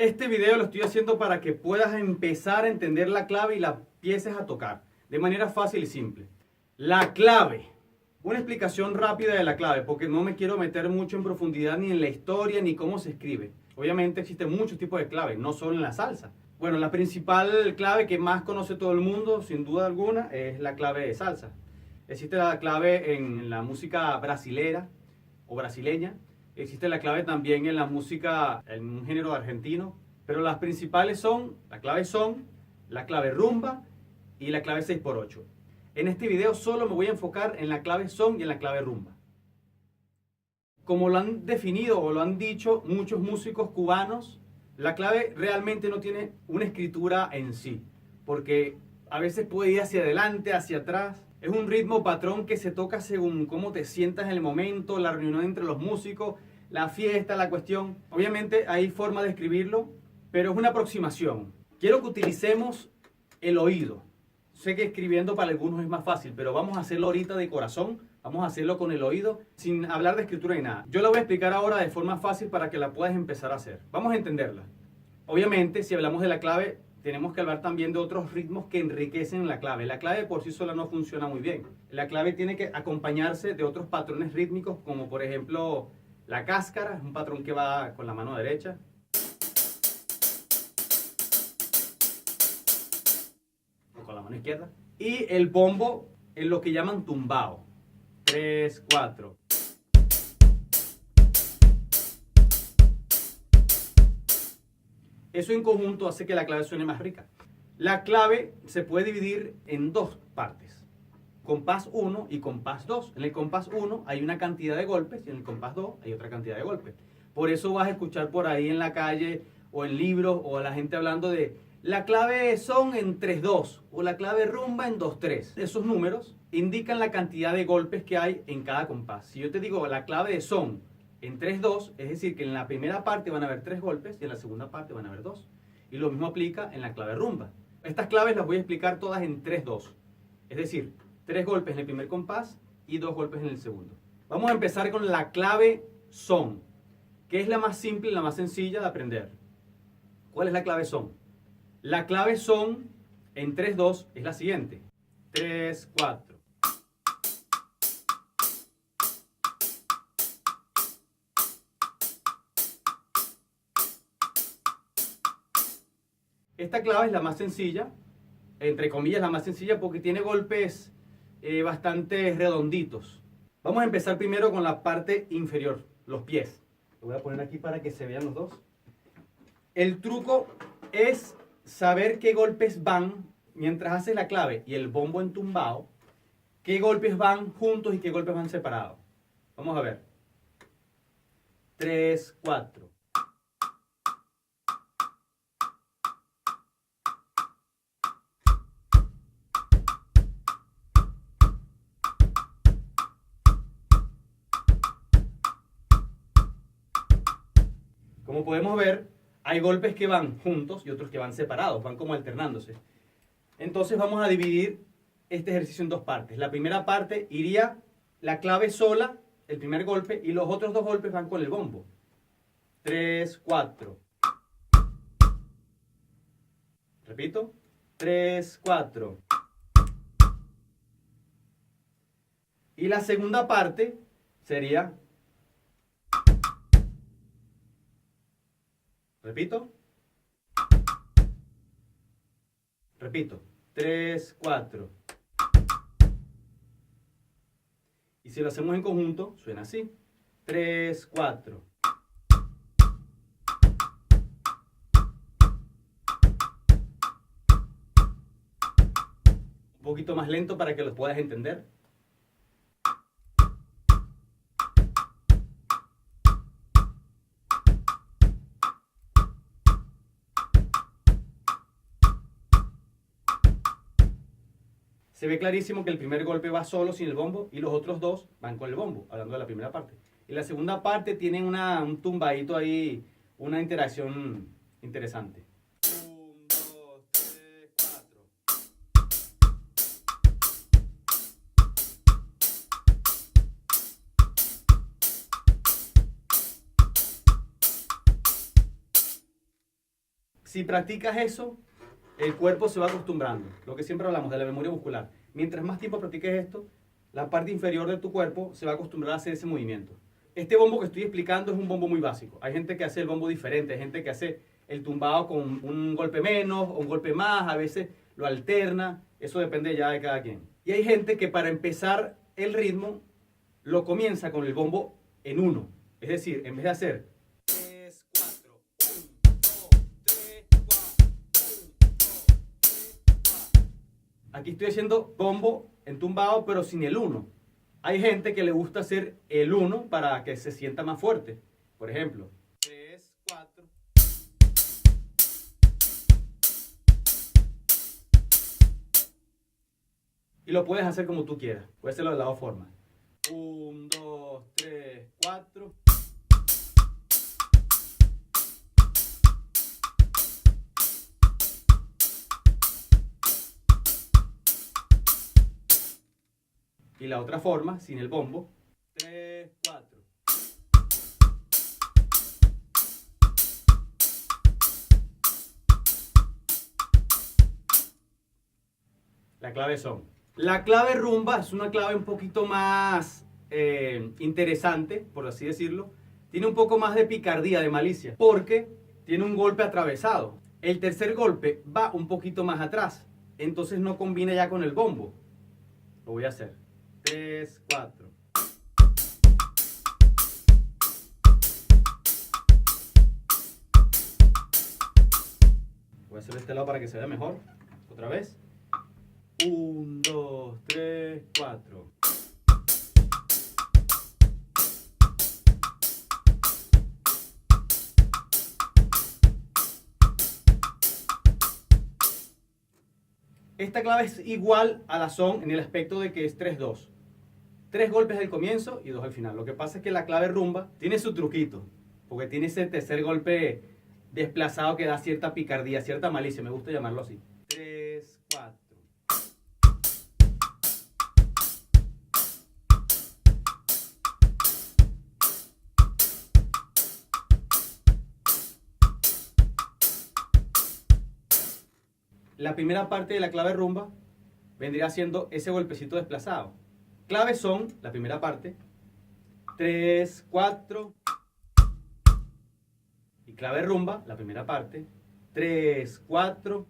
Este video lo estoy haciendo para que puedas empezar a entender la clave y la empieces a tocar de manera fácil y simple. La clave. Una explicación rápida de la clave, porque no me quiero meter mucho en profundidad ni en la historia ni cómo se escribe. Obviamente existen muchos tipos de claves, no solo en la salsa. Bueno, la principal clave que más conoce todo el mundo, sin duda alguna, es la clave de salsa. Existe la clave en la música brasilera o brasileña. Existe la clave también en la música, en un género argentino. Pero las principales son la clave son, la clave rumba y la clave 6x8. En este video solo me voy a enfocar en la clave son y en la clave rumba. Como lo han definido o lo han dicho muchos músicos cubanos, la clave realmente no tiene una escritura en sí, porque a veces puede ir hacia adelante, hacia atrás. Es un ritmo patrón que se toca según cómo te sientas en el momento, la reunión entre los músicos, la fiesta, la cuestión. Obviamente hay forma de escribirlo, pero es una aproximación. Quiero que utilicemos el oído. Sé que escribiendo para algunos es más fácil, pero vamos a hacerlo ahorita de corazón. Vamos a hacerlo con el oído, sin hablar de escritura ni nada. Yo la voy a explicar ahora de forma fácil para que la puedas empezar a hacer. Vamos a entenderla. Obviamente, si hablamos de la clave, tenemos que hablar también de otros ritmos que enriquecen la clave. La clave por sí sola no funciona muy bien. La clave tiene que acompañarse de otros patrones rítmicos, como por ejemplo la cáscara, es un patrón que va con la mano derecha. O con la mano izquierda. Y el bombo en lo que llaman tumbao. 3, 4. Eso en conjunto hace que la clave suene más rica. La clave se puede dividir en dos partes. Compás 1 y compás 2. En el compás 1 hay una cantidad de golpes y en el compás 2 hay otra cantidad de golpes. Por eso vas a escuchar por ahí en la calle o en libros o a la gente hablando de la clave son en 3-2 o la clave rumba en 2-3. Esos números indican la cantidad de golpes que hay en cada compás. Si yo te digo la clave de son en 3-2, es decir, que en la primera parte van a haber 3 golpes y en la segunda parte van a haber 2. Y lo mismo aplica en la clave rumba. Estas claves las voy a explicar todas en 3-2. Es decir, 3 golpes en el primer compás y 2 golpes en el segundo. Vamos a empezar con la clave son, que es la más simple y la más sencilla de aprender. ¿Cuál es la clave son? La clave son en 3-2 es la siguiente. 3, 4. Esta clave es la más sencilla, entre comillas la más sencilla porque tiene golpes bastante redonditos. Vamos a empezar primero con la parte inferior, los pies. Lo voy a poner aquí para que se vean los dos. El truco es saber qué golpes van mientras haces la clave y el bombo entumbado, qué golpes van juntos y qué golpes van separados. Vamos a ver. 3, 4. Como podemos ver, hay golpes que van juntos y otros que van separados, van como alternándose. Entonces vamos a dividir este ejercicio en dos partes. La primera parte iría la clave sola, el primer golpe, y los otros dos golpes van con el bombo. 3, 4. Repito. 3, 4. Y la segunda parte sería... Repito. Repito. 3, 4. Y si lo hacemos en conjunto, suena así. 3, 4. Un poquito más lento para que lo puedas entender. Se ve clarísimo que el primer golpe va solo sin el bombo y los otros dos van con el bombo, hablando de la primera parte. Y la segunda parte tiene un tumbadito ahí, una interacción interesante. 1, 2, 3, 4. Si practicas eso, el cuerpo se va acostumbrando. Lo que siempre hablamos de la memoria muscular. Mientras más tiempo practiques esto, la parte inferior de tu cuerpo se va a acostumbrar a hacer ese movimiento. Este bombo que estoy explicando es un bombo muy básico. Hay gente que hace el bombo diferente, hay gente que hace el tumbado con un golpe menos o un golpe más, a veces lo alterna, eso depende ya de cada quien. Y hay gente que para empezar el ritmo lo comienza con el bombo en 1. Es decir, en vez de hacer 3, 4, 1, 2, 3, 4, 1, 2, 3, 4. Aquí estoy haciendo bombo en tumbado, pero sin el 1. Hay gente que le gusta hacer el 1 para que se sienta más fuerte. Por ejemplo, 3, 4. Y lo puedes hacer como tú quieras. Puedes hacerlo de las dos formas. 1, 2, 3, 4. Y la otra forma, sin el bombo. 3, 4. La clave son. La clave rumba es una clave un poquito más interesante, por así decirlo. Tiene un poco más de picardía, de malicia, porque tiene un golpe atravesado. El tercer golpe va un poquito más atrás, entonces no combina ya con el bombo. Lo voy a hacer. 3, 4. Voy a hacer este lado para que se vea mejor. Otra vez. 1, 2, 3, 4. Esta clave es igual a la son en el aspecto de que es 3-2. 3 golpes al comienzo y 2 al final. Lo que pasa es que la clave rumba tiene su truquito, porque tiene ese tercer golpe desplazado que da cierta picardía, cierta malicia, me gusta llamarlo así. 3, 4. La primera parte de la clave rumba vendría siendo ese golpecito desplazado. Claves son, la primera parte, 3, 4. Y clave rumba, la primera parte, 3, 4.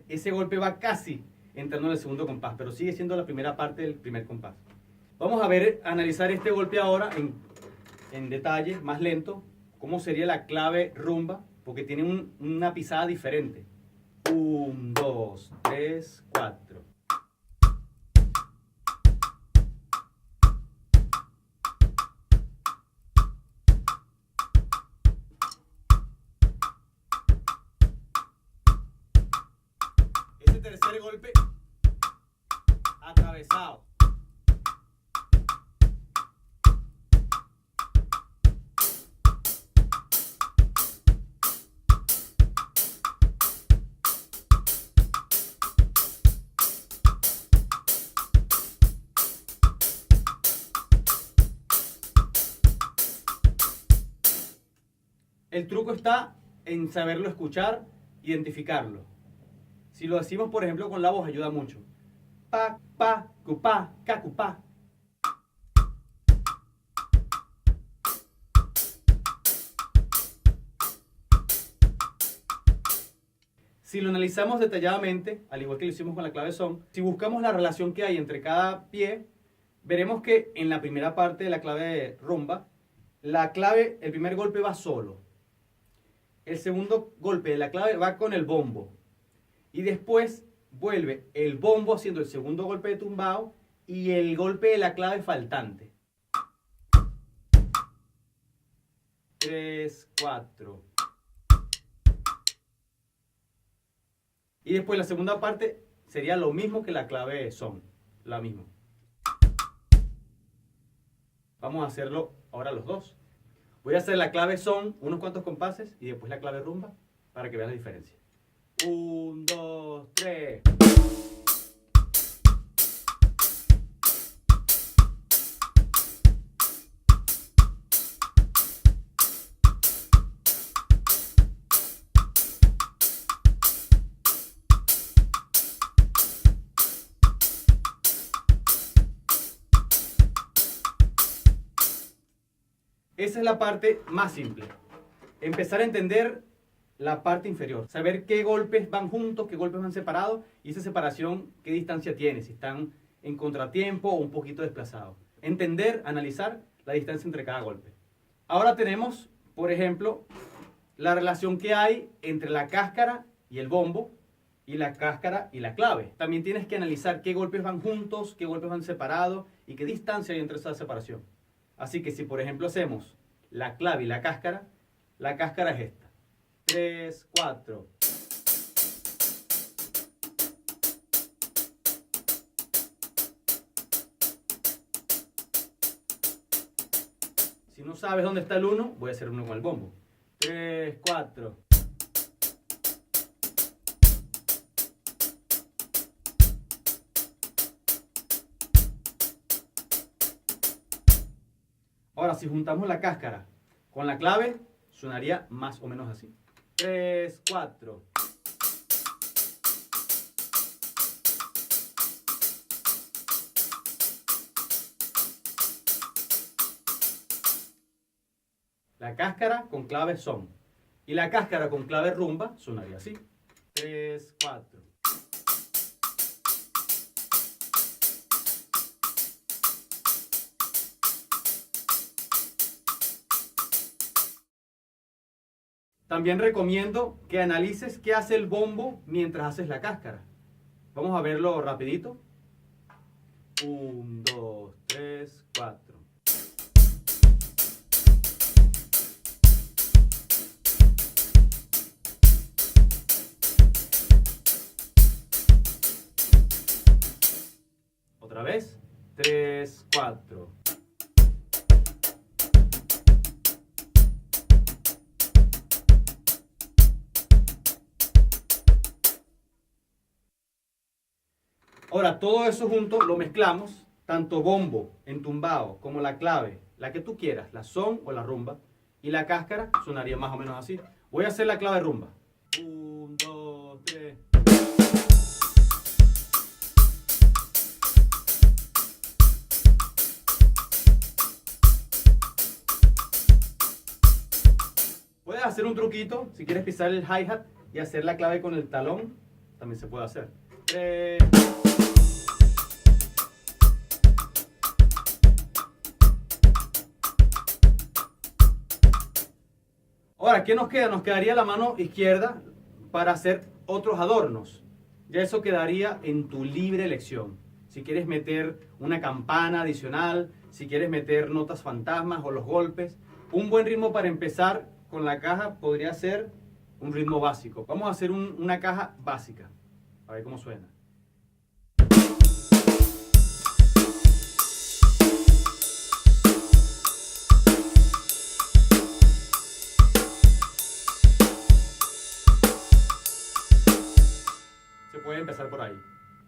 Ese golpe va casi entrando en el segundo compás, pero sigue siendo la primera parte del primer compás. Vamos a ver, analizar este golpe ahora en detalle, más lento, cómo sería la clave rumba, porque tiene una pisada diferente. 1, 2, 3, 4. Ese tercer golpe atravesado. El truco está en saberlo escuchar, identificarlo. Si lo decimos, por ejemplo, con la voz, ayuda mucho. Pa, pa, cupá, cacupá. Si lo analizamos detalladamente, al igual que lo hicimos con la clave son, si buscamos la relación que hay entre cada pie, veremos que en la primera parte de la clave rumba, el primer golpe va solo. El segundo golpe de la clave va con el bombo. Y después vuelve el bombo haciendo el segundo golpe de tumbado y el golpe de la clave faltante. 3, 4. Y después la segunda parte sería lo mismo que la clave son. La misma. Vamos a hacerlo ahora los dos. Voy a hacer la clave son, unos cuantos compases, y después la clave rumba, para que vean la diferencia. 1, 2, 3. Esa es la parte más simple. Empezar a entender la parte inferior. Saber qué golpes van juntos, qué golpes van separados y esa separación, qué distancia tiene, si están en contratiempo o un poquito desplazados. Entender, analizar la distancia entre cada golpe. Ahora tenemos, por ejemplo, la relación que hay entre la cáscara y el bombo y la cáscara y la clave. También tienes que analizar qué golpes van juntos, qué golpes van separados y qué distancia hay entre esa separación. Así que si por ejemplo hacemos la clave y la cáscara es esta. 3, 4. Si no sabes dónde está el 1, voy a hacer uno con el bombo. 3, 4. Ahora, si juntamos la cáscara con la clave, sonaría más o menos así. 3, 4. La cáscara con clave son. Y la cáscara con clave rumba sonaría así. 3, 4. También recomiendo que analices qué hace el bombo mientras haces la cáscara. Vamos a verlo rapidito. 1, 2, 3, 4. Otra vez. 3, 4. Ahora, todo eso junto lo mezclamos, tanto bombo, entumbado, como la clave, la que tú quieras, la son o la rumba, y la cáscara sonaría más o menos así. Voy a hacer la clave rumba. 1, 2, 3. Puedes hacer un truquito, si quieres pisar el hi-hat y hacer la clave con el talón, también se puede hacer. 3. Ahora, ¿qué nos queda? Nos quedaría la mano izquierda para hacer otros adornos. Ya eso quedaría en tu libre elección. Si quieres meter una campana adicional, si quieres meter notas fantasmas o los golpes. Un buen ritmo para empezar con la caja podría ser un ritmo básico. Vamos a hacer una caja básica. A ver cómo suena. Puede empezar por ahí.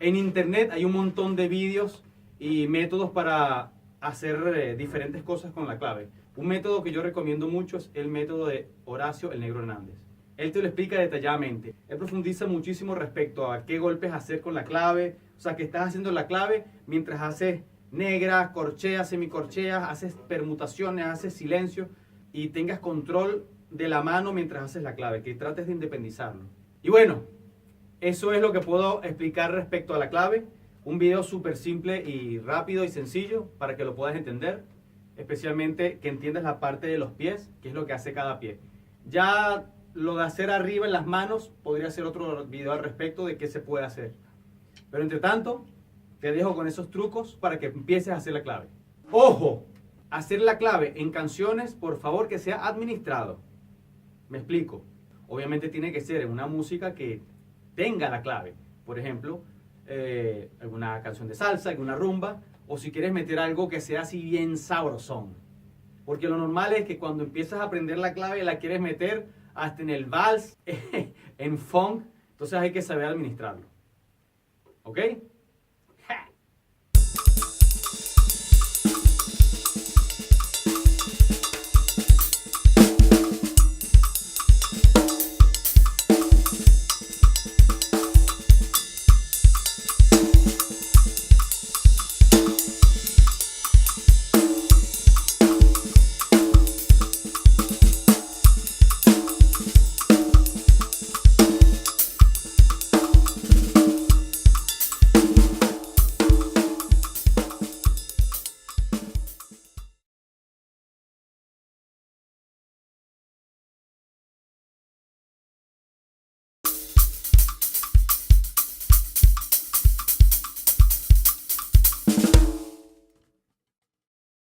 En internet hay un montón de vídeos y métodos para hacer diferentes cosas con la clave. Un método que yo recomiendo mucho es el método de Horacio el Negro Hernández. Él te lo explica detalladamente. Él profundiza muchísimo respecto a qué golpes hacer con la clave. O sea, que estás haciendo la clave mientras haces negras, corcheas, semicorcheas, haces permutaciones, haces silencio y tengas control de la mano mientras haces la clave, que trates de independizarlo. Y bueno, eso es lo que puedo explicar respecto a la clave. Un video súper simple y rápido y sencillo para que lo puedas entender. Especialmente que entiendas la parte de los pies, que es lo que hace cada pie. Ya lo de hacer arriba en las manos, podría ser otro video al respecto de qué se puede hacer. Pero entre tanto, te dejo con esos trucos para que empieces a hacer la clave. ¡Ojo! Hacer la clave en canciones, por favor, que sea administrado. Me explico. Obviamente tiene que ser en una música que tenga la clave. Por ejemplo, alguna canción de salsa, alguna rumba, o si quieres meter algo que sea así bien sabrosón. Porque lo normal es que cuando empiezas a aprender la clave la quieres meter hasta en el vals, en funk, entonces hay que saber administrarlo. ¿Ok?